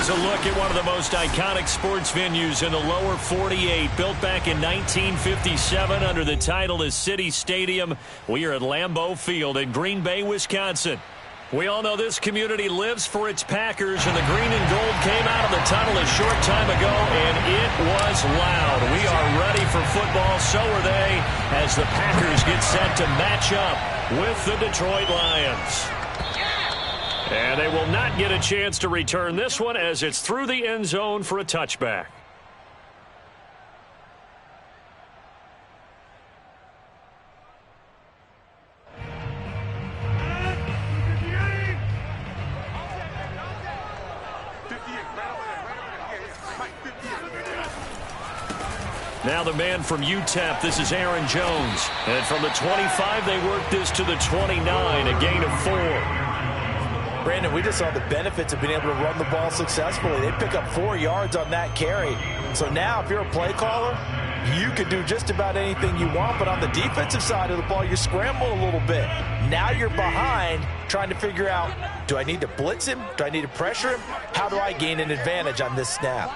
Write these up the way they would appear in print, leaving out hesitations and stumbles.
Here's a look at one of the most iconic sports venues in the lower 48. Built back in 1957 under the title of City Stadium. We are at Lambeau Field in Green Bay, Wisconsin. We all know this community lives for its Packers, and the green and gold came out of the tunnel a short time ago, and it was loud. We are ready for football, so are they, as the Packers get set to match up with the Detroit Lions. And they will not get a chance to return this one as it's through the end zone for a touchback. Now the man from UTEP, this is Aaron Jones. And from the 25, they work this to the 29, a gain of 4. Brandon, we just saw the benefits of being able to run the ball successfully. They pick up 4 yards on that carry. So now if you're a play caller, you can do just about anything you want. But on the defensive side of the ball, you scramble a little bit. Now you're behind trying to figure out, do I need to blitz him? Do I need to pressure him? How do I gain an advantage on this snap?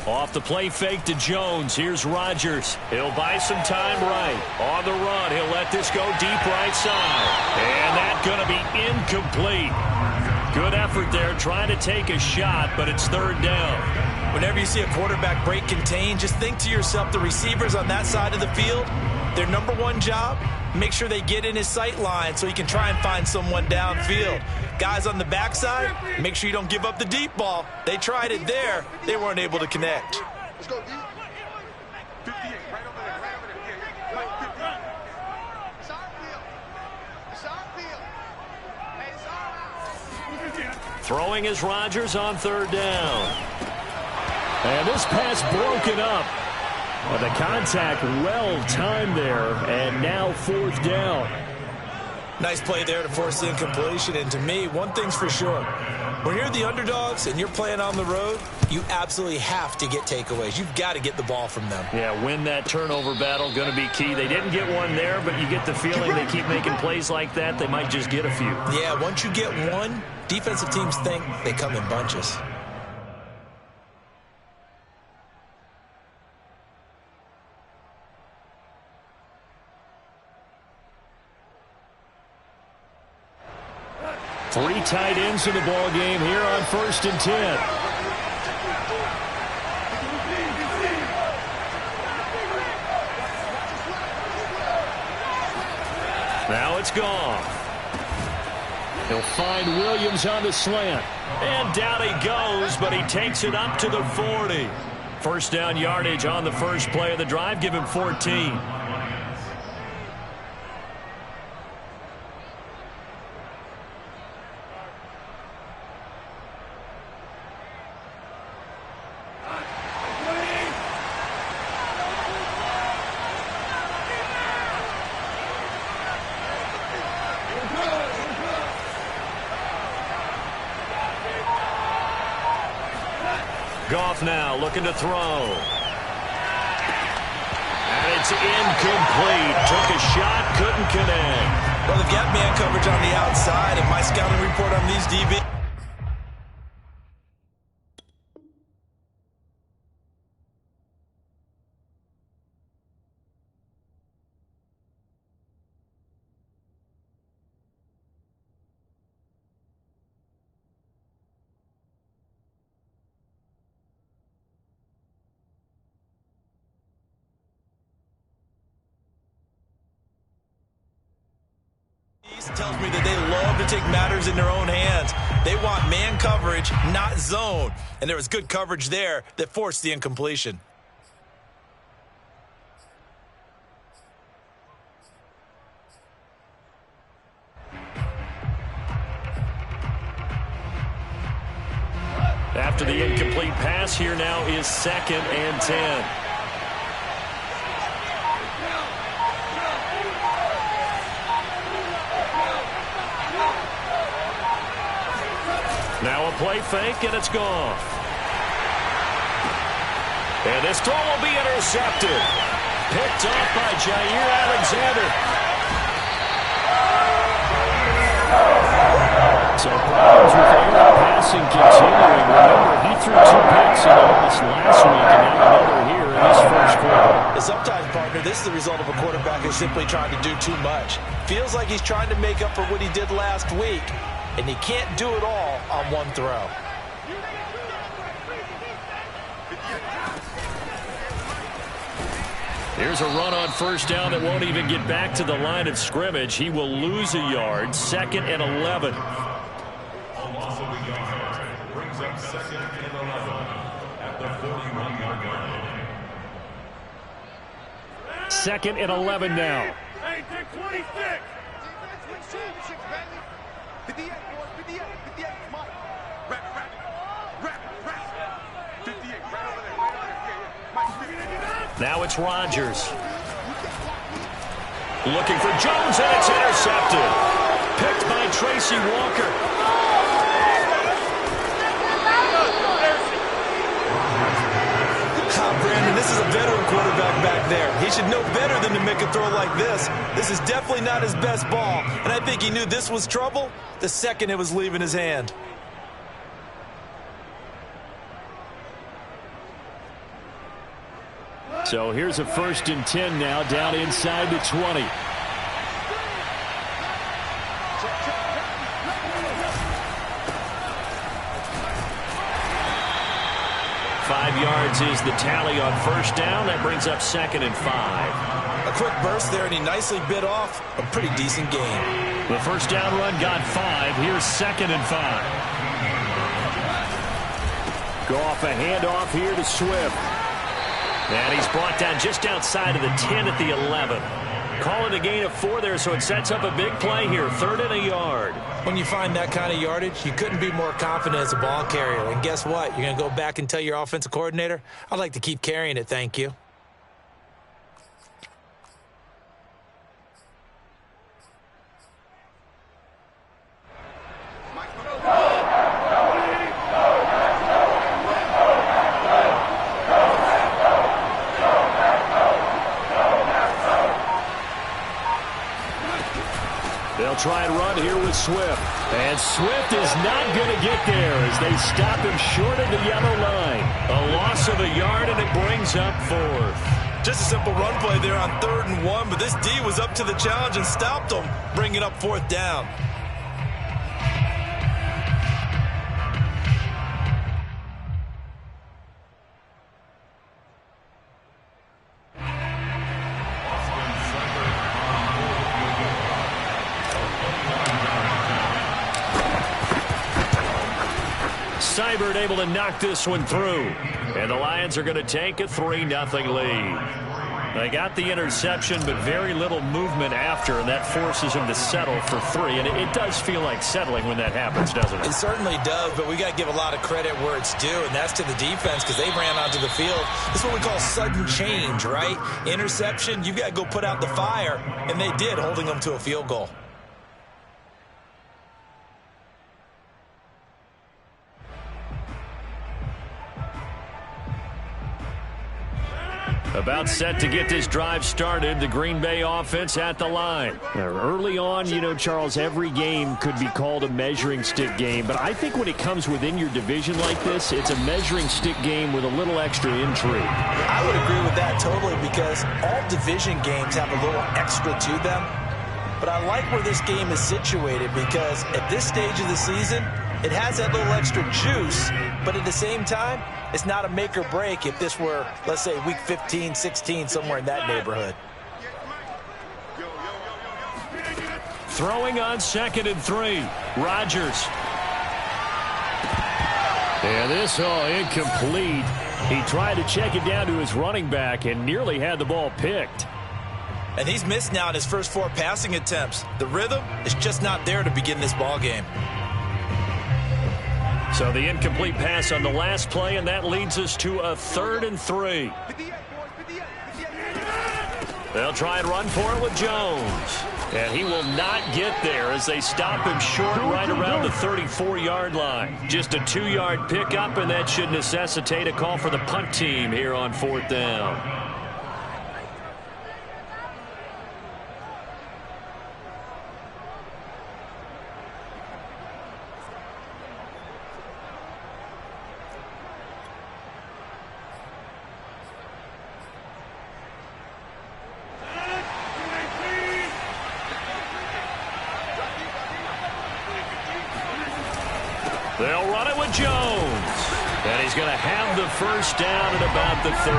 Off the play fake to Jones. Here's Rodgers. He'll buy some time right. On the run, he'll let this go deep right side. And that's going to be incomplete. Good effort there trying to take a shot, but it's third down. Whenever you see a quarterback break contain, just think to yourself, the receivers on that side of the field, their number one job, make sure they get in his sight line so he can try and find someone downfield. Guys on the backside, make sure you don't give up the deep ball. They tried it there. They weren't able to connect. Let's go deep. 58, right over there, right over there. Yeah, Mike, 58. It's our field. It's our field. Hey, it's our. Throwing is Rodgers on third down. And this pass broken up. But the contact well timed there, and now fourth down. Nice play there to force the incompletion. And to me, one thing's for sure. When you're the underdogs and you're playing on the road, you absolutely have to get takeaways. You've got to get the ball from them. Yeah, win that turnover battle, going to be key. They didn't get one there, but you get the feeling they keep making plays like that, they might just get a few. Yeah, once you get one, defensive teams think they come in bunches. Three tight ends in the ball game here on 1st and 10. Now it's gone. He'll find Williams on the slant. And down he goes, but he takes it up to the 40. First down yardage on the first play of the drive. Give him 14. Goff now looking to throw. And it's incomplete. Took a shot, couldn't connect. Well, they've got man coverage on the outside, and my scouting report on these DB. Tells me that they love to take matters in their own hands. They want man coverage, not zone. And there was good coverage there that forced the incompletion. After the incomplete pass, here now is 2nd and 10. Now a play fake, and it's gone. And this throw will be intercepted. Picked off by Jair Alexander. So problems with air passing continuing. Remember, he threw 2 picks in the loss last week, and now another here in this first quarter. And sometimes, partner, this is the result of a quarterback who's simply trying to do too much. Feels like he's trying to make up for what he did last week, and he can't do it all on one throw. Here's a run on first down that won't even get back to the line of scrimmage. He will lose a yard. 2nd and 11. A loss of a yard brings up 2nd and 11 at the 41-yard line. 2nd and 11 now. Hey, take 26. 58, boys, 58, 58, Mike. Wrap. 58, right over there, yeah. Mike, 58. Now it's Rodgers. Looking for Jones, and it's intercepted. Picked by Tracy Walker. Brandon, this is a veteran quarterback back there. He should know better than to make a throw like this. This is definitely not his best ball, and I think he knew this was trouble the second it was leaving his hand. So here's a 1st and 10 now, down inside the 20. Five yards is the tally on first down. That brings up 2nd and 5. A quick burst there, and he nicely bit off a pretty decent game. The first down run got 5. Here's 2nd and 5. Go off a handoff here to Swift. And he's brought down just outside of the 10 at the 11. Call it a gain of 4 there, so it sets up a big play here. 3rd and a yard. When you find that kind of yardage, you couldn't be more confident as a ball carrier. And guess what? You're going to go back and tell your offensive coordinator, I'd like to keep carrying it, thank you. They'll try and run here with Swift. And Swift is not going to get there as they stop him short of the yellow line. A loss of a yard, and it brings up 4th. Just a simple run play there on 3rd and 1, but this D was up to the challenge and stopped him, bringing up 4th down. Seibert able to knock this one through. And the Lions are going to take a 3-0 lead. They got the interception, but very little movement after, and that forces them to settle for 3. And it does feel like settling when that happens, doesn't it? It certainly does, but we got to give a lot of credit where it's due, and that's to the defense because they ran onto the field. This is what we call sudden change, right? Interception, you've got to go put out the fire, and they did, holding them to a field goal. About set to get this drive started, the Green Bay offense at the line. Now, early on, you know, Charles, every game could be called a measuring stick game, but I think when it comes within your division like this, it's a measuring stick game with a little extra intrigue. I would agree with that totally because all division games have a little extra to them, but I like where this game is situated because at this stage of the season, it has that little extra juice, but at the same time, it's not a make or break if this were, let's say, week 15, 16, somewhere in that neighborhood. Throwing on 2nd and 3. Rodgers. And this all incomplete. He tried to check it down to his running back and nearly had the ball picked. And he's missed now in his first 4 passing attempts. The rhythm is just not there to begin this ball game. So the incomplete pass on the last play, and that leads us to a 3rd and 3. They'll try and run for it with Jones. And he will not get there as they stop him short right around the 34-yard line. Just a 2-yard pickup, and that should necessitate a call for the punt team here on 4th down. They'll run it with Jones. And he's going to have the first down at about the 38.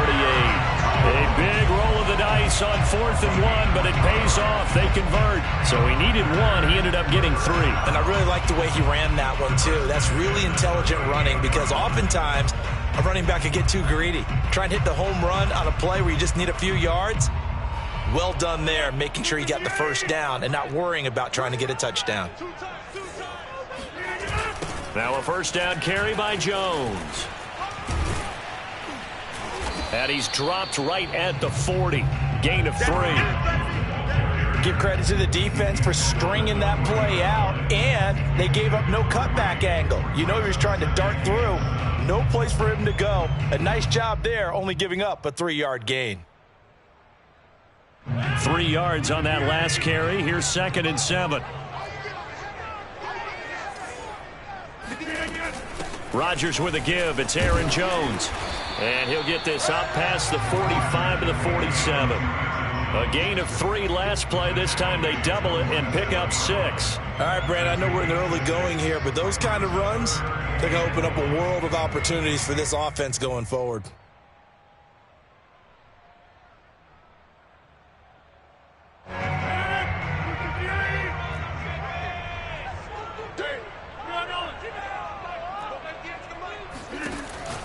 A big roll of the dice on 4th and 1, but it pays off. They convert. So he needed 1. He ended up getting 3. And I really like the way he ran that one, too. That's really intelligent running because oftentimes a running back can get too greedy. Try and hit the home run on a play where you just need a few yards. Well done there, making sure you got the first down and not worrying about trying to get a touchdown. Now a first down carry by Jones. And he's dropped right at the 40. Gain of 3. Give credit to the defense for stringing that play out, and they gave up no cutback angle. You know he was trying to dart through. No place for him to go. A nice job there, only giving up a 3-yard gain. 3 yards on that last carry. Here's 2nd and 7. Rodgers with a give. It's Aaron Jones. And he'll get this up past the 45 to the 47. A gain of 3 last play. This time they double it and pick up 6. All right, Brad, I know we're in the early going here, but those kind of runs, they're going to open up a world of opportunities for this offense going forward.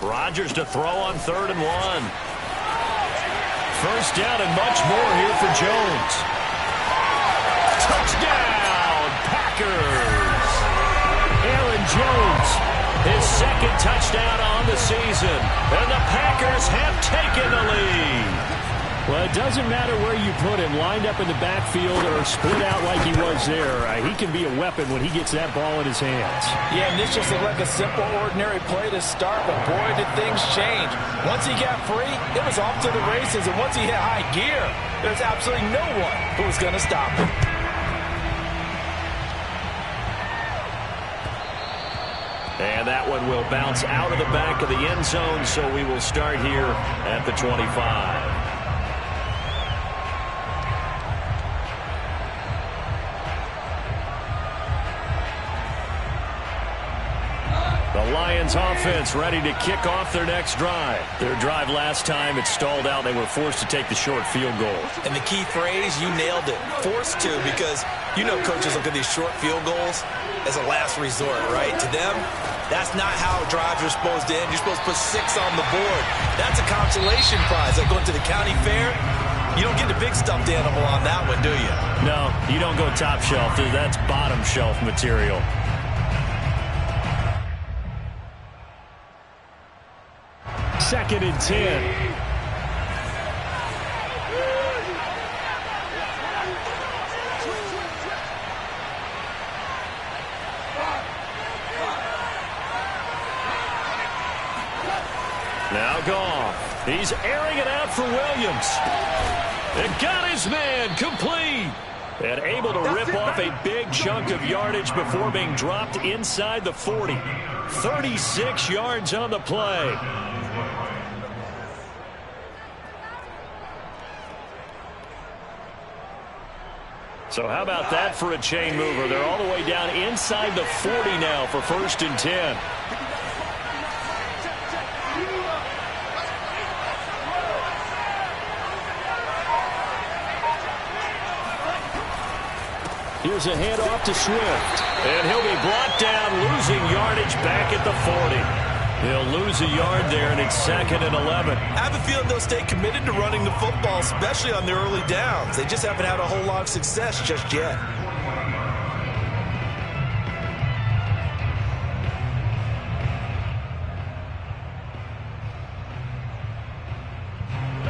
Rodgers to throw on 3rd and 1. First down and much more here for Jones. Touchdown, Packers! Aaron Jones, his 2nd touchdown on the season. And the Packers have taken the lead. Well, it doesn't matter where you put him, lined up in the backfield or split out like he was there. He can be a weapon when he gets that ball in his hands. Yeah, and this just looked like a simple, ordinary play to start, but boy, did things change. Once he got free, it was off to the races, and once he hit high gear, there's absolutely no one who was going to stop him. And that one will bounce out of the back of the end zone, so we will start here at the 25. The Lions offense ready to kick off their next drive. Their drive last time, it stalled out. They were forced to take the short field goal. And the key phrase, you nailed it. Forced to, because you know coaches look at these short field goals as a last resort, right? To them, that's not how drives are supposed to end. You're supposed to put 6 on the board. That's a consolation prize. Like going to the county fair, you don't get the big stuffed animal on that one, do you? No, you don't go top shelf. That's bottom shelf material. Second and 10. Now Goff. He's airing it out for Williams. And got his man complete. And able to rip off a big chunk of yardage before being dropped inside the 40. 36 yards on the play. So how about that for a chain mover? They're all the way down inside the 40 now for 1st and 10. Here's a handoff to Swift. And he'll be brought down, losing yardage back at the 40. They'll lose a yard there, and it's 2nd and 11. I have a feeling they'll stay committed to running the football, especially on the early downs. They just haven't had a whole lot of success just yet.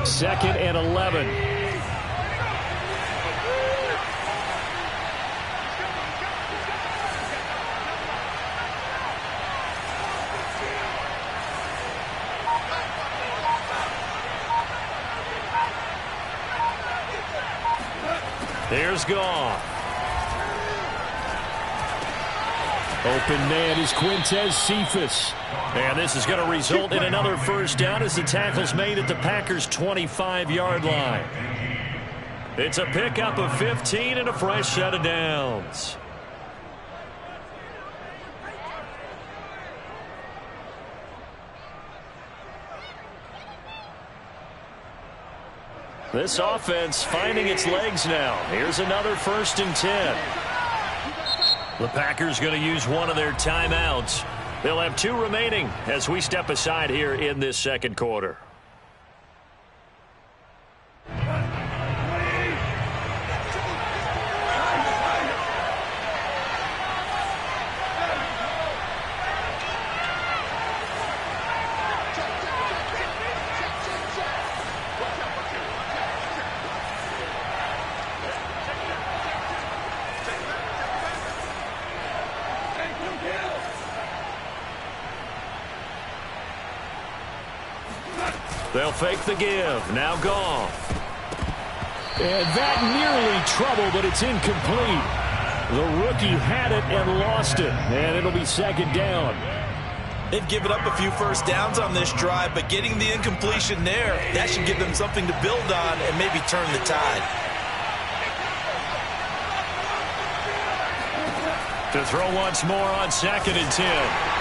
Second and 11. Here's Goff. Open man is Quintez Cephas. And this is going to result in another first down as the tackle's made at the Packers' 25-yard line. It's a pickup of 15 and a fresh set of downs. This offense finding its legs now. Here's another 1st and 10. The Packers going to use one of their timeouts. They'll have 2 remaining as we step aside here in this second quarter. They'll fake the give. Now Goff. And that nearly trouble, but it's incomplete. The rookie had it and lost it. And it'll be 2nd down. They've given up a few first downs on this drive, but getting the incompletion there, that should give them something to build on and maybe turn the tide. To throw once more on 2nd and 10.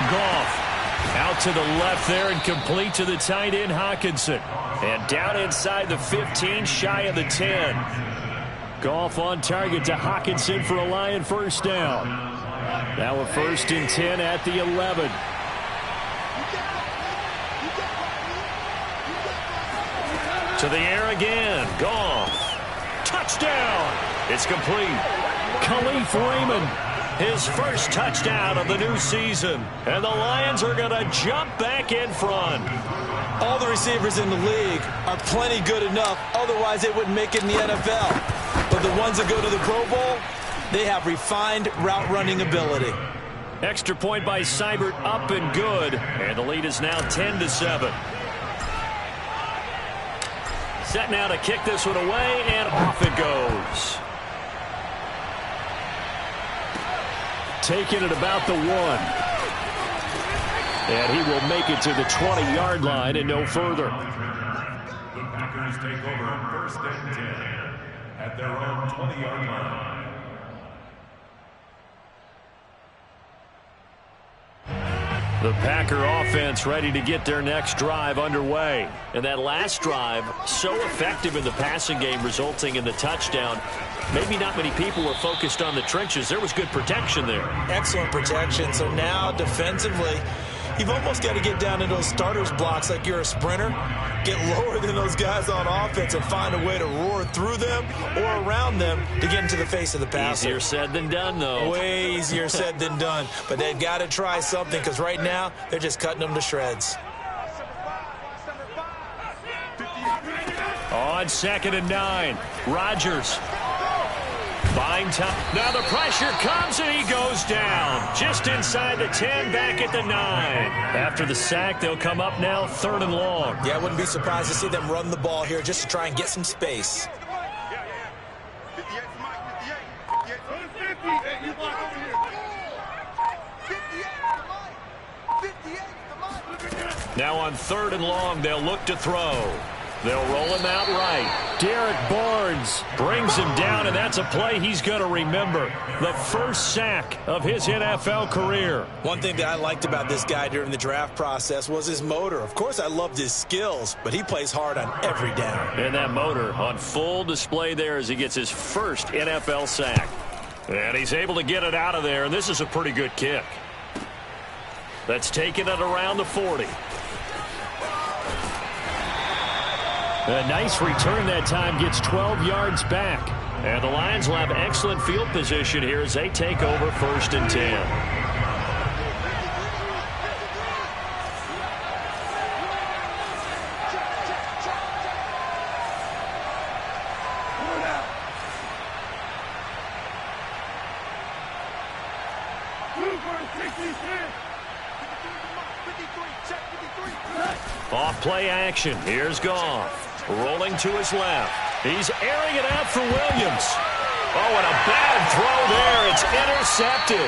Goff. Out to the left there and complete to the tight end, Hockenson. And down inside the 15, shy of the 10. Goff on target to Hockenson for a Lion 1st down. Now a 1st and 10 at the 11. To the air again. Goff. Touchdown. It's complete. Khalif Raymond. His first touchdown of the new season. And the Lions are going to jump back in front. All the receivers in the league are plenty good enough. Otherwise, they wouldn't make it in the NFL. But the ones that go to the Pro Bowl, they have refined route running ability. Extra point by Seibert, up and good. And the lead is now 10-7. Set now to kick this one away, and off it goes. Taking it about the 1. And he will make it to the 20-yard line and no further. The Packers take over 1st and 10 at their own 20-yard line. The Packer offense ready to get their next drive underway. And that last drive, so effective in the passing game, resulting in the touchdown. Maybe not many people were focused on the trenches. There was good protection there. Excellent protection. So now defensively, you've almost got to get down to those starters blocks like you're a sprinter. Get lower than those guys on offense and find a way to roar through them or around them to get into the face of the passer. Easier said than done, though. Way easier said than done. But they've got to try something because right now they're just cutting them to shreds. On 2nd and 9, Rodgers. Buying time. Now the pressure comes and he goes down. Just inside the 10, back at the 9. After the sack, they'll come up now 3rd and long. Yeah, I wouldn't be surprised to see them run the ball here just to try and get some space. Now on 3rd and long, they'll look to throw. They'll roll him out right. Derek Barnes brings him down, and that's a play he's going to remember. The first sack of his NFL career. One thing that I liked about this guy during the draft process was his motor. Of course, I loved his skills, but he plays hard on every down. And that motor on full display there as he gets his first NFL sack. And he's able to get it out of there, and this is a pretty good kick. That's taking it around the 40. A nice return that time, gets 12 yards back. And the Lions will have excellent field position here as they take over 1st and 10. Off play action. Here's Goff. Rolling to his left. He's airing it out for Williams. Oh, and a bad throw there. It's intercepted.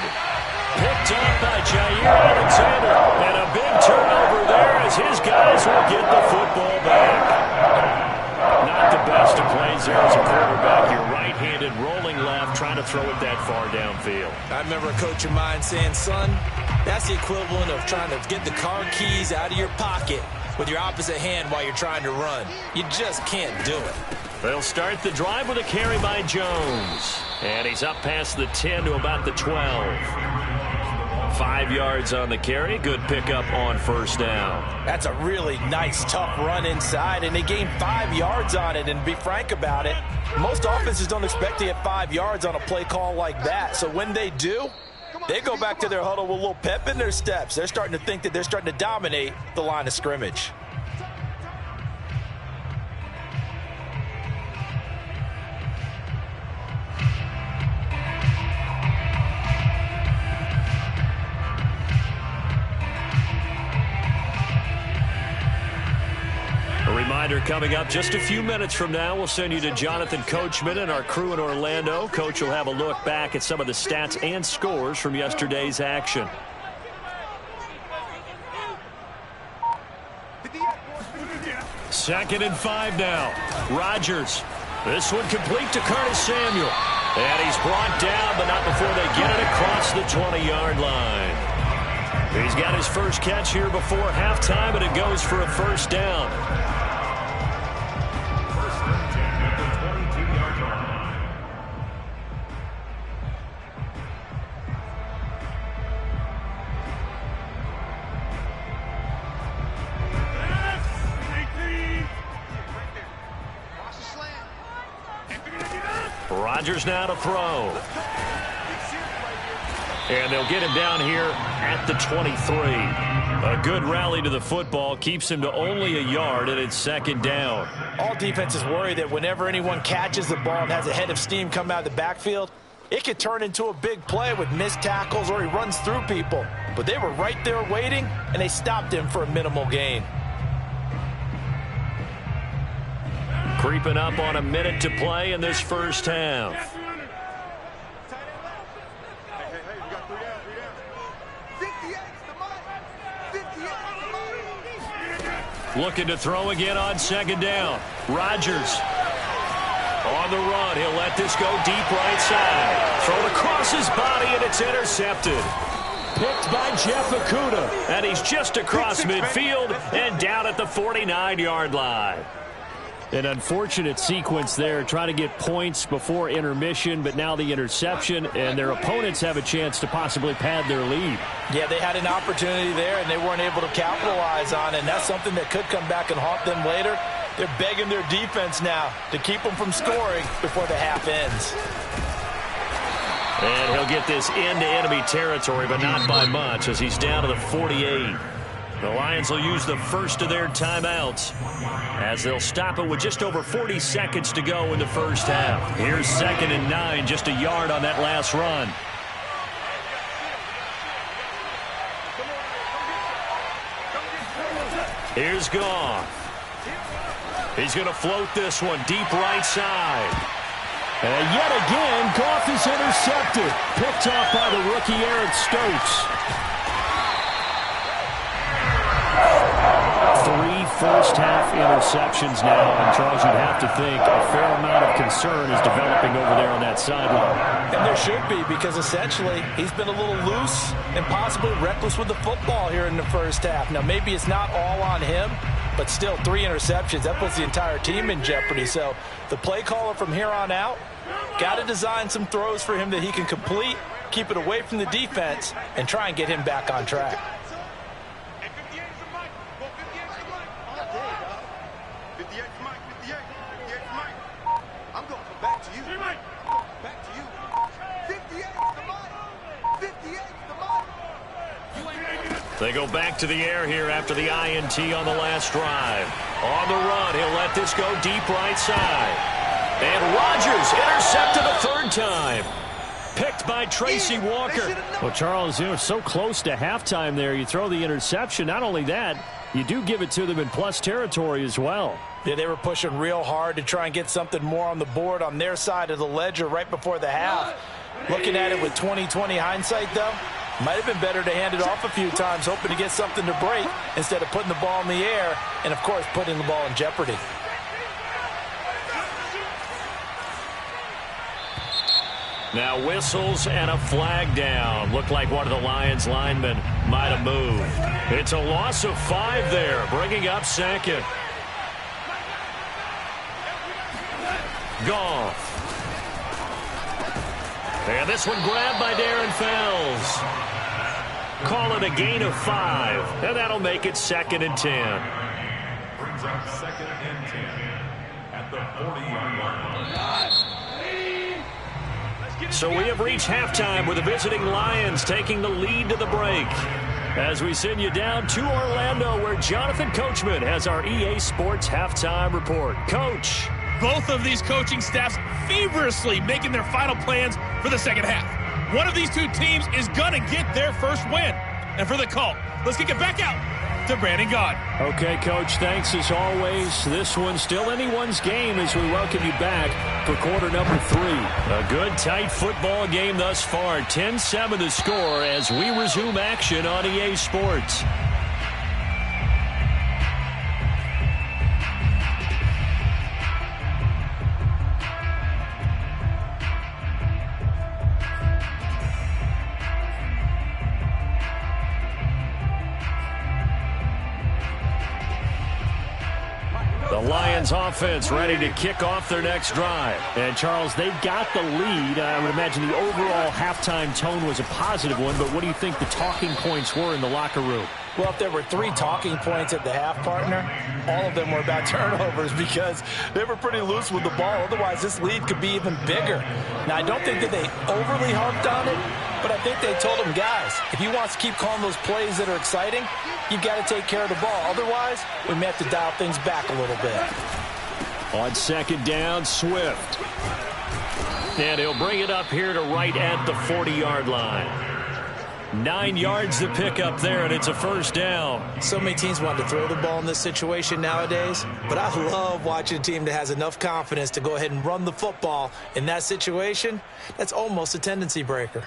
Picked up by Jair Alexander. And a big turnover there as his guys will get the football back. Not the best of plays there as a quarterback. You're right-handed, rolling left, trying to throw it that far downfield. I remember a coach of mine saying, son, that's the equivalent of trying to get the car keys out of your pocket with your opposite hand while you're trying to run. You just can't do it. They'll start the drive with a carry by Jones. And he's up past the 10 to about the 12. 5 yards on the carry. Good pickup on first down. That's a really nice, tough run inside, and they gained 5 yards on it. And to be frank about it, most offenses don't expect to get 5 yards on a play call like that. So when they do, they go back to their huddle with a little pep in their steps. They're starting to think that they're starting to dominate the line of scrimmage. A reminder coming up just a few minutes from now, we'll send you to Jonathan Coachman and our crew in Orlando. Coach will have a look back at some of the stats and scores from yesterday's action. Second and 5 now. Rodgers. This one complete to Curtis Samuel. And he's brought down, but not before they get it across the 20-yard line. He's got his first catch here before halftime, and it goes for a first down. Rodgers now to throw. And they'll get him down here at the 23. A good rally to the football keeps him to only a yard, and it's second down. All defenses worry that whenever anyone catches the ball and has a head of steam come out of the backfield, it could turn into a big play with missed tackles or he runs through people. But they were right there waiting, and they stopped him for a minimal gain. Creeping up on a minute to play in this first half. Looking to throw again on second down. Rodgers on the run. He'll let this go deep right side. Thrown across his body, and it's intercepted. Picked by Jeff Okudah. And he's just across midfield and down at the 49-yard line. An unfortunate sequence there, trying to get points before intermission, but now the interception, and their opponents have a chance to possibly pad their lead. Yeah, they had an opportunity there, and they weren't able to capitalize on it, and that's something that could come back and haunt them later. They're begging their defense now to keep them from scoring before the half ends. And he'll get this into enemy territory, but not by much, as he's down to the 48. The Lions will use the first of their timeouts as they'll stop it with just over 40 seconds to go in the first half. Here's 2nd and 9, just a yard on that last run. Here's Goff. He's going to float this one deep right side. And yet again, Goff is intercepted. Picked off by the rookie Eric Stokes. 3 first-half interceptions now, and Charles, you'd have to think a fair amount of concern is developing over there on that sideline. And there should be, because essentially he's been a little loose and possibly reckless with the football here in the first half. Now, maybe it's not all on him, but still 3 interceptions. That puts the entire team in jeopardy. So the play caller from here on out got to design some throws for him that he can complete, keep it away from the defense, and try and get him back on track. They go back to the air here after the INT on the last drive. On the run, he'll let this go deep right side. And Rodgers intercepted the 3rd time. Picked by Tracy Walker. Well, Charles, so close to halftime there. You throw the interception. Not only that, you do give it to them in plus territory as well. Yeah, they were pushing real hard to try and get something more on the board on their side of the ledger right before the half. Looking at it with 20/20 hindsight, though, might have been better to hand it off a few times, hoping to get something to break instead of putting the ball in the air and, of course, putting the ball in jeopardy. Now whistles and a flag down. Looked like one of the Lions linemen might have moved. It's a loss of 5 there, bringing up 2nd. Goff. And this one grabbed by Darren Fells. Call it a gain of 5, and that'll make it 2nd and 10. Brings up 2nd and 10 at the 40-yard line. So we have reached halftime with the visiting Lions taking the lead to the break. As we send you down to Orlando, where Jonathan Coachman has our EA Sports halftime report. Coach. Both of these coaching staffs feverishly making their final plans for the second half. One of these two teams is going to get their first win. And for the call, let's kick it back out to Brandon Gaud. Okay, Coach, thanks as always. This one's still anyone's game as we welcome you back for quarter number 3. A good, tight football game thus far. 10-7 the score as we resume action on EA Sports. Lions offense ready to kick off their next drive. And, Charles, they've got the lead. I would imagine the overall halftime tone was a positive one, but what do you think the talking points were in the locker room? Well, if there were 3 talking points at the half, partner, all of them were about turnovers because they were pretty loose with the ball. Otherwise, this lead could be even bigger. Now, I don't think that they overly harped on it, but I think they told them, guys, if you want to keep calling those plays that are exciting, you've got to take care of the ball. Otherwise, we may have to dial things back a little bit. On 2nd down, Swift. And he'll bring it up here to right at the 40-yard line. 9 yards to pick up there, and it's a first down. So many teams want to throw the ball in this situation nowadays, but I love watching a team that has enough confidence to go ahead and run the football. In that situation, that's almost a tendency breaker.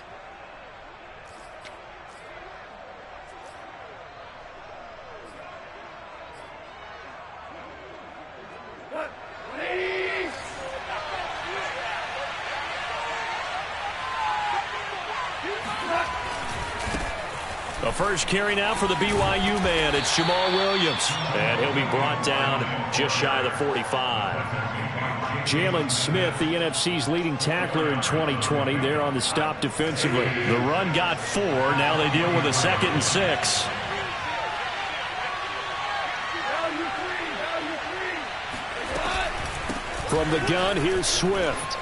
The first carry now for the BYU man. It's Jamal Williams. And he'll be brought down just shy of the 45. Jalen Smith, the NFC's leading tackler in 2020. They're on the stop defensively. The run got 4. Now they deal with a 2nd and 6. From the gun, here's Swift.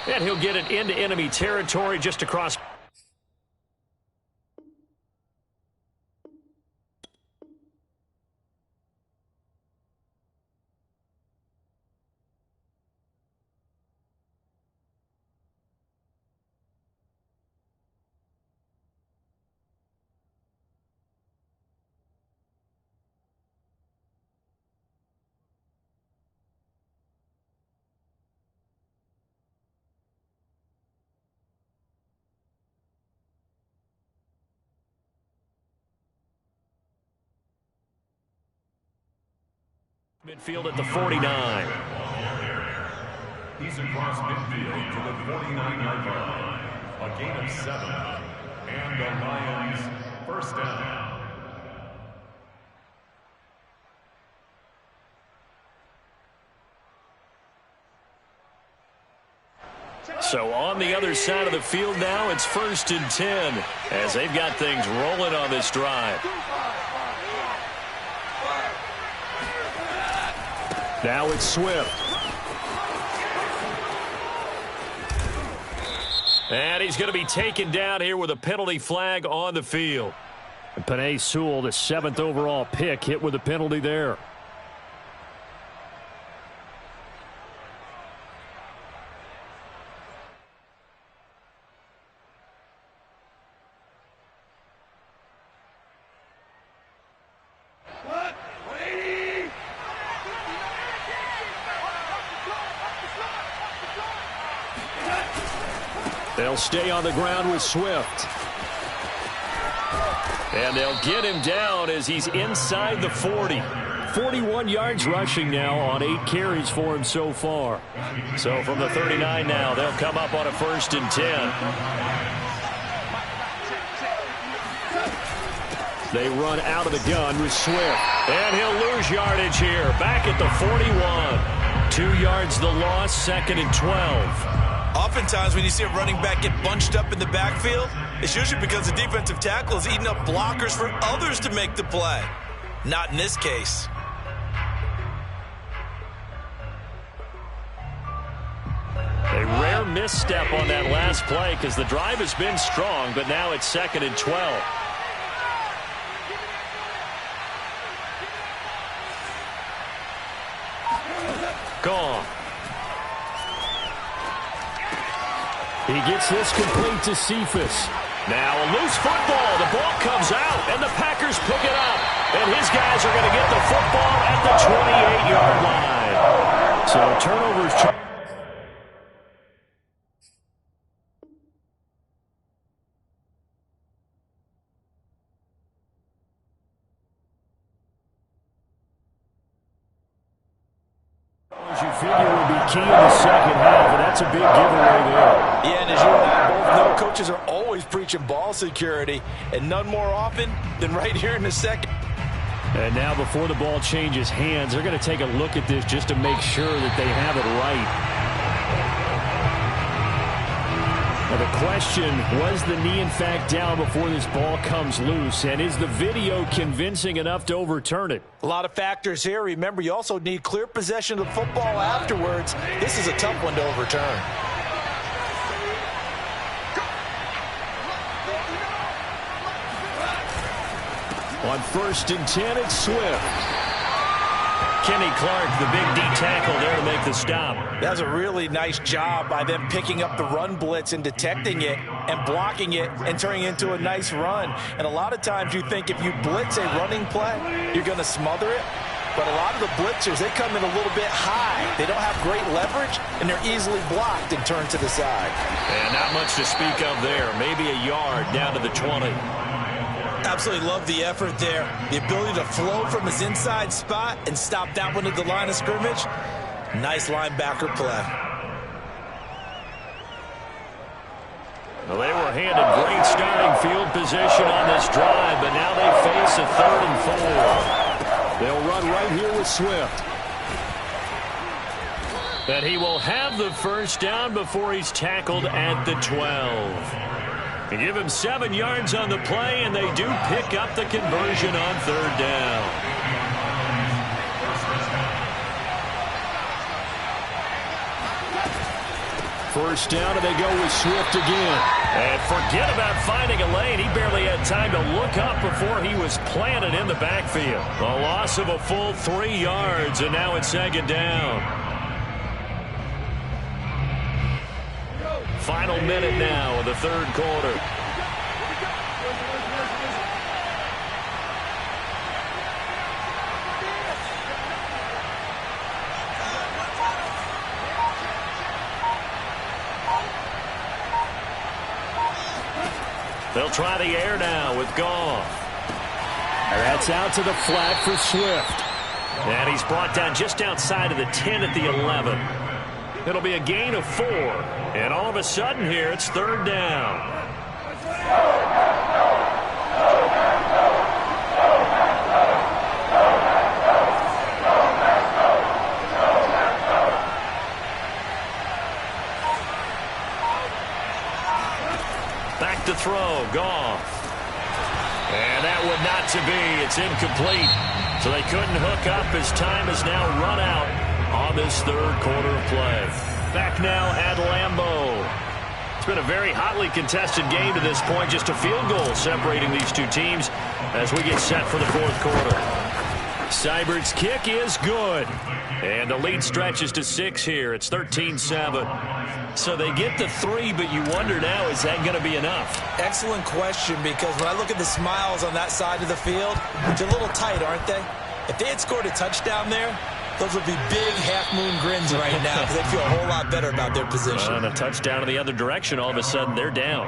And he'll get it into enemy territory just across. Midfield at the 49. He's across midfield to the 49-yard line. A gain of 7. And the Lions first down. So on the other side of the field now, it's 1st and 10 as they've got things rolling on this drive. Now it's Swift. And he's going to be taken down here with a penalty flag on the field. And Penei Sewell, the 7th overall pick, hit with a penalty there. They'll stay on the ground with Swift. And they'll get him down as he's inside the 40. 41 yards rushing now on 8 carries for him so far. So from the 39 now, they'll come up on a 1st and 10. They run out of the gun with Swift. And he'll lose yardage here. Back at the 41. 2 yards the loss, 2nd and 12. Oftentimes when you see a running back get bunched up in the backfield, it's usually because the defensive tackle is eating up blockers for others to make the play. Not in this case. A rare misstep on that last play because the drive has been strong, but now it's 2nd and 12. Gone. He gets this complete to Cephas. Now a loose football. The ball comes out, and the Packers pick it up. And his guys are going to get the football at the 28-yard line. So turnovers. As you figure will be key in the second half, and that's a big giveaway there. Yeah, and as you and I both know, coaches are always preaching ball security, and none more often than right here in the second. And now before the ball changes hands, they're going to take a look at this just to make sure that they have it right. Now the question, was the knee in fact down before this ball comes loose? And is the video convincing enough to overturn it? A lot of factors here. Remember, you also need clear possession of the football afterwards. This is a tough one to overturn. On 1st and 10, it's Swift. Kenny Clark, the big D tackle there to make the stop. That was a really nice job by them picking up the run blitz and detecting it and blocking it and turning it into a nice run. And a lot of times you think if you blitz a running play, you're going to smother it. But a lot of the blitzers, they come in a little bit high. They don't have great leverage, and they're easily blocked and turned to the side. And not much to speak of there. Maybe a yard down to the 20. Absolutely love the effort there. The ability to flow from his inside spot and stop that one at the line of scrimmage. Nice linebacker play. Well, they were handed great starting field position on this drive, but now they face a 3rd and 4. They'll run right here with Swift. But he will have the first down before he's tackled at the 12. They give him 7 yards on the play, and they do pick up the conversion on 3rd down. First down, and they go with Swift again. And forget about finding a lane. He barely had time to look up before he was planted in the backfield. A loss of a full 3 yards, and now it's 2nd down. Final minute now of the 3rd quarter. They'll try the air now with Goff. And that's out to the flat for Swift. And he's brought down just outside of the 10 at the 11. It'll be a gain of 4. And all of a sudden here, it's 3rd down. Back to throw, Goff. And that would not to be. It's incomplete. So they couldn't hook up as time has now run out on this 3rd quarter of play. Back now at Lambeau. It's been a very hotly contested game to this point. Just a field goal separating these two teams as we get set for the 4th quarter. Seibert's kick is good. And the lead stretches to 6 here. It's 13-7. So they get the 3, but you wonder now, is that going to be enough? Excellent question, because when I look at the smiles on that side of the field, they're a little tight, aren't they? If they had scored a touchdown there, those would be big half-moon grins right now because they feel a whole lot better about their position. And a touchdown in the other direction, all of a sudden they're down.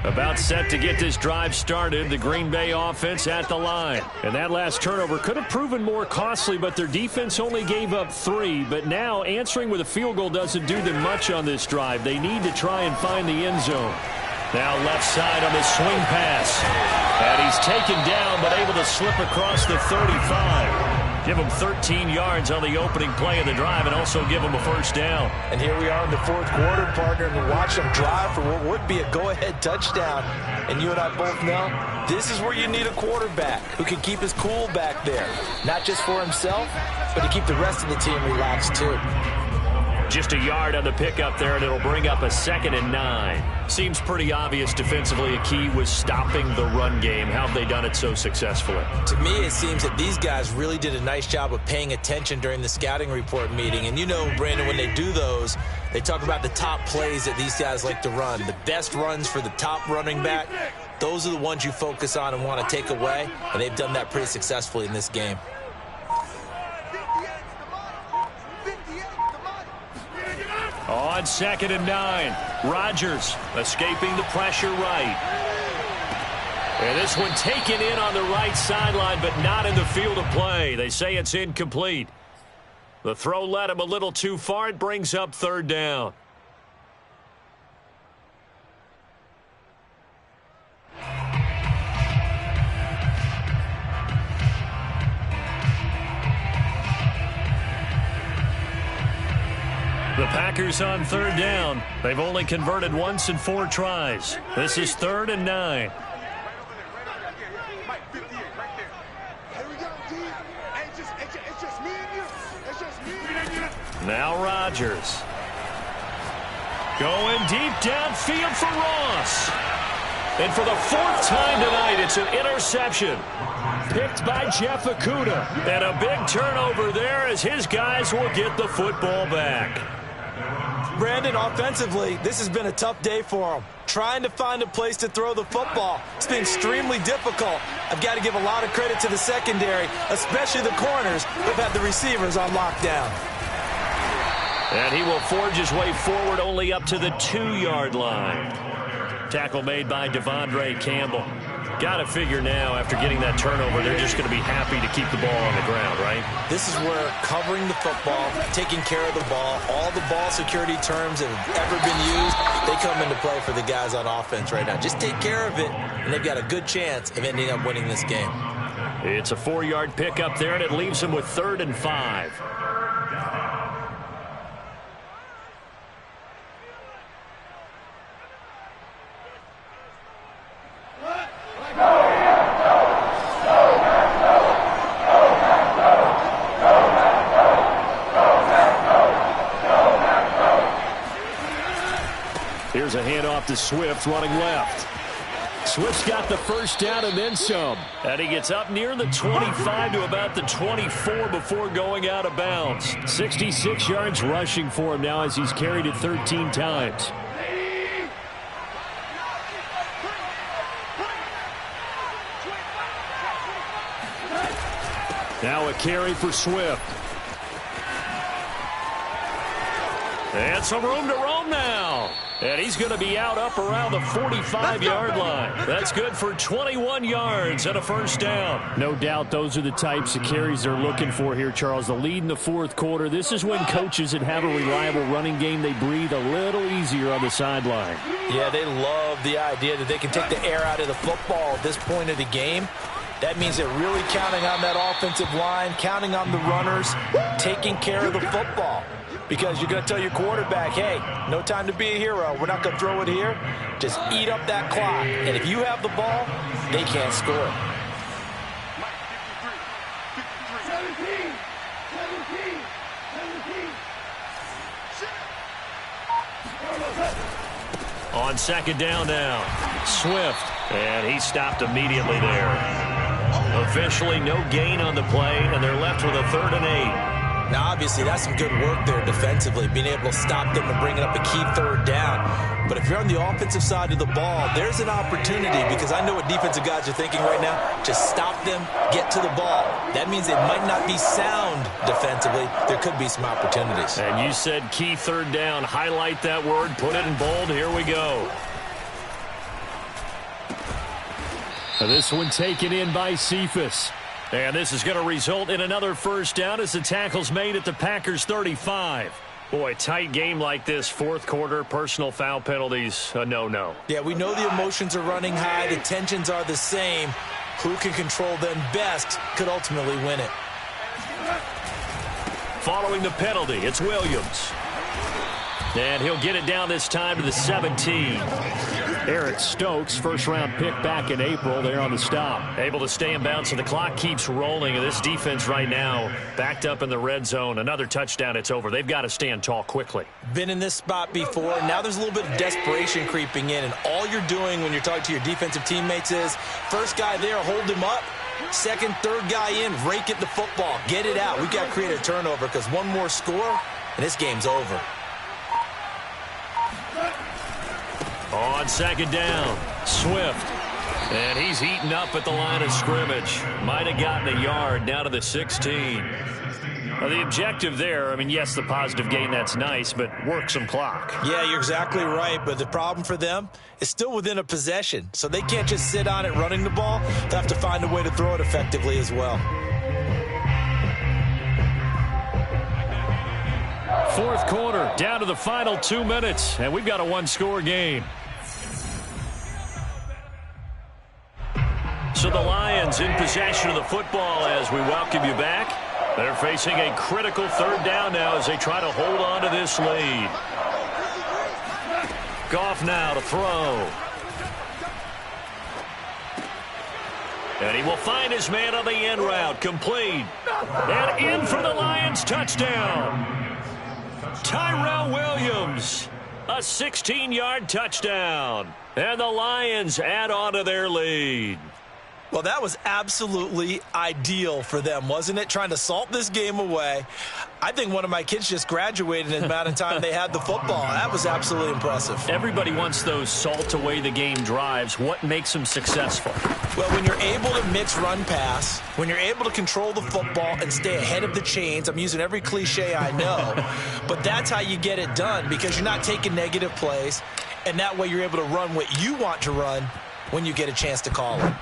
About set to get this drive started. The Green Bay offense at the line. And that last turnover could have proven more costly, but their defense only gave up 3. But now answering with a field goal doesn't do them much on this drive. They need to try and find the end zone. Now left side on the swing pass. And he's taken down but able to slip across the 35. Give him 13 yards on the opening play of the drive and also give him a first down. And here we are in the fourth quarter, partner, and watch them drive for what would be a go-ahead touchdown. And you and I both know this is where you need a quarterback who can keep his cool back there. Not just for himself, but to keep the rest of the team relaxed too. Just a yard on the pickup there, and it'll bring up a 2nd and 9. Seems pretty obvious defensively a key was stopping the run game. How have they done it so successfully? To me, it seems that these guys really did a nice job of paying attention during the scouting report meeting. And you know, Brandon, when they do those, they talk about the top plays that these guys like to run. The best runs for the top running back, those are the ones you focus on and want to take away. And they've done that pretty successfully in this game. On 2nd and 9, Rodgers escaping the pressure right. And this one taken in on the right sideline, but not in the field of play. They say it's incomplete. The throw led him a little too far. It brings up 3rd down. The Packers on 3rd down. They've only converted once in 4 tries. This is 3rd and 9. Now Rodgers. Going deep downfield for Ross. And for the 4th time tonight, it's an interception. Picked by Jeff Okudah. And a big turnover there as his guys will get the football back. Brandon, offensively, this has been a tough day for them. Trying to find a place to throw the football. It's been extremely difficult. I've got to give a lot of credit to the secondary, especially the corners who've had the receivers on lockdown. And he will forge his way forward only up to the 2-yard line. Tackle made by Devondre Campbell. Got to figure now, after getting that turnover, they're just going to be happy to keep the ball on the ground, right? This is where covering the football, taking care of the ball, all the ball security terms that have ever been used, they come into play for the guys on offense right now. Just take care of it, and they've got a good chance of ending up winning this game. It's a 4-yard pickup there, and it leaves them with 3rd and 5. Here's a handoff to Swift running left. Swift's got the first down and then some. And he gets up near the 25 to about the 24 before going out of bounds. 66 yards rushing for him now as he's carried it 13 times. Now a carry for Swift. And some room to roam now. And he's going to be out up around the 45-yard line. That's good for 21 yards and a first down. No doubt those are the types of carries they're looking for here, Charles. The lead in the 4th quarter. This is when coaches that have a reliable running game, they breathe a little easier on the sideline. Yeah, they love the idea that they can take the air out of the football at this point of the game. That means they're really counting on that offensive line, counting on the runners, taking care of the football. Because you're going to tell your quarterback, hey, no time to be a hero. We're not going to throw it here. Just eat up that clock. And if you have the ball, they can't score. On 2nd down now, Swift. And he stopped immediately there. Officially no gain on the play, and they're left with a 3rd and 8. Now, obviously, that's some good work there defensively, being able to stop them and bringing up a key 3rd down. But if you're on the offensive side of the ball, there's an opportunity, because I know what defensive guys are thinking right now. Just stop them, get to the ball. That means they might not be sound defensively. There could be some opportunities. And you said key 3rd down. Highlight that word, put it in bold. Here we go. This one taken in by Cephas. And this is going to result in another first down as the tackle's made at the Packers 35. Boy, tight game like this, fourth quarter, personal foul penalties, a no-no. Yeah, we know the emotions are running high. The tensions are the same. Who can control them best could ultimately win it. Following the penalty, it's Williams. And he'll get it down this time to the 17. Eric Stokes, first-round pick back in April, there on the stop. Able to stay in bounds, so the clock keeps rolling. And this defense right now backed up in the red zone. Another touchdown, it's over. They've got to stand tall quickly. Been in this spot before. Now there's a little bit of desperation creeping in. And all you're doing when you're talking to your defensive teammates is, first guy there, hold him up. Second, third guy in, rake at the football. Get it out. We've got to create a turnover because one more score, and this game's over. On second down, Swift. And he's eaten up at the line of scrimmage. Might have gotten a yard down to the 16. Well, the objective there, I mean, yes, the positive gain, that's nice, but work some clock. Yeah, you're exactly right, but the problem for them is still within a possession. So they can't just sit on it running the ball. They have to find a way to throw it effectively as well. Fourth quarter, down to the final 2 minutes, and we've got a one-score game. So the Lions in possession of the football as we welcome you back. They're facing a critical third down now as they try to hold on to this lead. Goff now to throw. And he will find his man on the end route, complete. And in for the Lions touchdown. Tyrell Williams, a 16-yard touchdown. And the Lions add on to their lead. Well, that was absolutely ideal for them, wasn't it? Trying to salt this game away. I think one of my kids just graduated in the amount of time they had the football. That was absolutely impressive. Everybody wants those salt-away-the-game drives. What makes them successful? Well, when you're able to mix run-pass, when you're able to control the football and stay ahead of the chains, I'm using every cliche I know, but that's how you get it done because you're not taking negative plays, and that way you're able to run what you want to run when you get a chance to call it.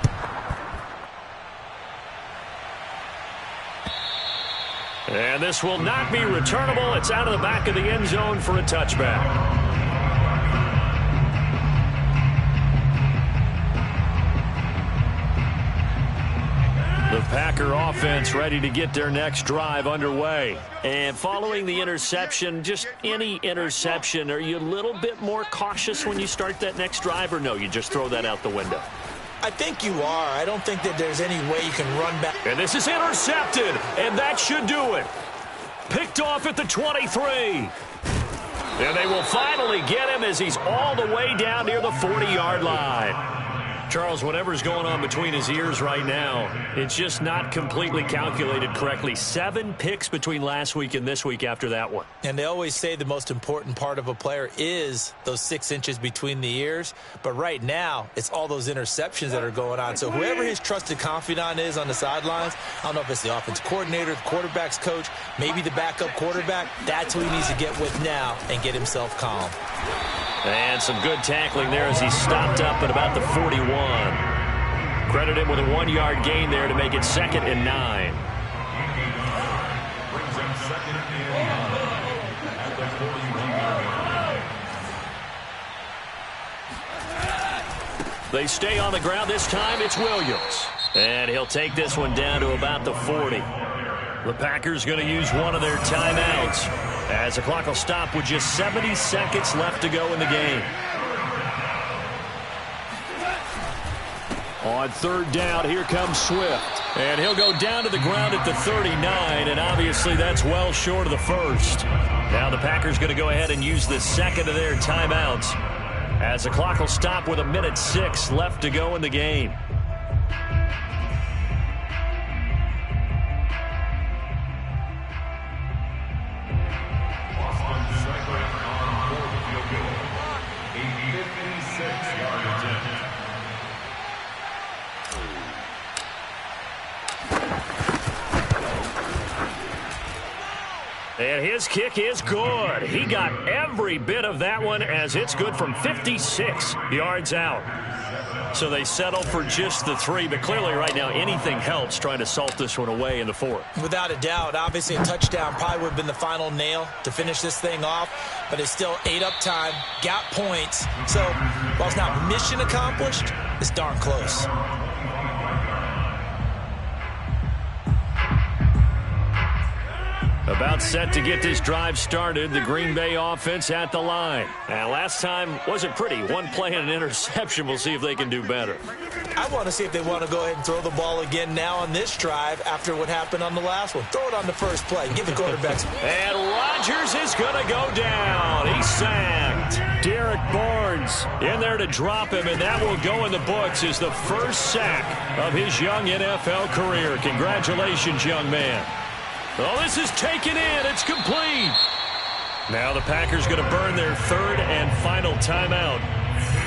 And this will not be returnable. It's out of the back of the end zone for a touchback. The Packer offense ready to get their next drive underway. And following the interception, just any interception, are you a little bit more cautious when you start that next drive, or no, you just throw that out the window? I think you are. I don't think that there's any way you can run back. And this is intercepted, and that should do it. Picked off at the 23. And they will finally get him as he's all the way down near the 40-yard line. Charles, whatever's going on between his ears right now, it's just not completely calculated correctly. 7 picks between last week and this week after that one. And they always say the most important part of a player is those 6 inches between the ears. But right now, it's all those interceptions that are going on. So whoever his trusted confidant is on the sidelines, I don't know if it's the offensive coordinator, the quarterback's coach, maybe the backup quarterback, that's who he needs to get with now and get himself calm. And some good tackling there as he stopped up at about the 41. Credit him with a 1-yard gain there to make it 2nd and 9. Brings him 2nd and 9 at the 41-yard line. They stay on the ground. This time it's Williams. And he'll take this one down to about the 40. The Packers going to use one of their timeouts as the clock will stop with just 70 seconds left to go in the game. On third down, here comes Swift. And he'll go down to the ground at the 39, and obviously that's well short of the first. Now the Packers going to go ahead and use the second of their timeouts as the clock will stop with 1:06 left to go in the game. And his kick is good. He got every bit of that one as it's good from 56 yards out. So they settle for just the 3, but clearly right now anything helps trying to salt this one away in the 4th. Without a doubt, obviously a touchdown probably would have been the final nail to finish this thing off, but it's still 8 up time, got points. So while it's not mission accomplished, it's darn close. About set to get this drive started, the Green Bay offense at the line. And last time wasn't pretty. One play and an interception. We'll see if they can do better. I want to see if they want to go ahead and throw the ball again now on this drive after what happened on the last one. Throw it on the first play. Give the quarterbacks. And Rodgers is going to go down. He's sacked. Derek Barnes in there to drop him, and that will go in the books as the first sack of his young NFL career. Congratulations, young man. Oh, this is taken in. It's complete. Now the Packers going to burn their 3rd and final timeout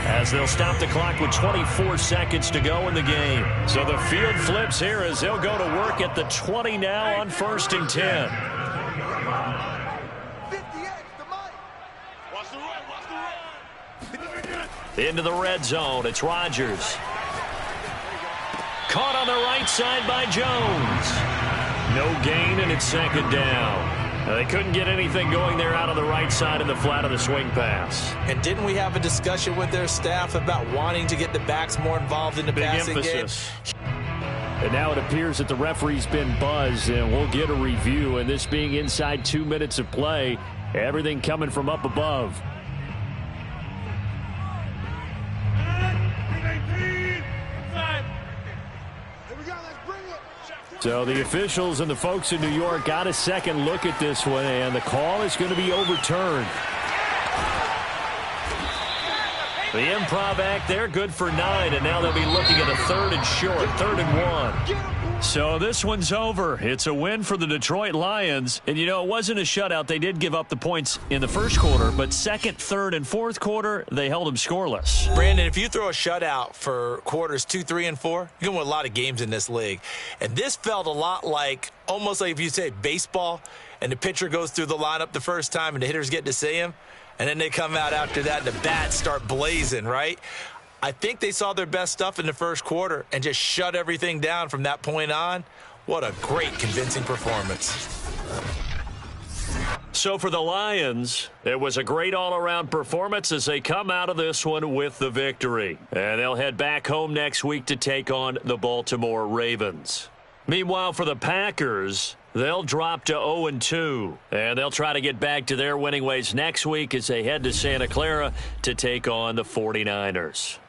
as they'll stop the clock with 24 seconds to go in the game. So the field flips here as they'll go to work at the 20 now on 1st and 10. Into the red zone. It's Rodgers. Caught on the right side by Jones. No gain, and it's 2nd down. They couldn't get anything going there out of the right side in the flat of the swing pass. And didn't we have a discussion with their staff about wanting to get the backs more involved in the passing game? And now it appears that the referee's been buzzed, and we'll get a review. And this being inside 2 minutes of play, everything coming from up above. So the officials and the folks in New York got a second look at this one, and the call is going to be overturned. The improv act there, good for 9, and now they'll be looking at a 3rd and short, 3rd and 1. So this one's over. It's a win for the Detroit Lions. And, you know, it wasn't a shutout. They did give up the points in the first quarter, but 2nd, 3rd, and 4th quarter, they held them scoreless. Brandon, if you throw a shutout for quarters 2, 3, and 4, you're going to win a lot of games in this league. And this felt a lot like, almost like if you say baseball, and the pitcher goes through the lineup the first time and the hitters get to see him, and then they come out after that and the bats start blazing, right? I think they saw their best stuff in the first quarter and just shut everything down from that point on. What a great, convincing performance. So for the Lions, it was a great all-around performance as they come out of this one with the victory. And they'll head back home next week to take on the Baltimore Ravens. Meanwhile, for the Packers, they'll drop to 0-2, and they'll try to get back to their winning ways next week as they head to Santa Clara to take on the 49ers.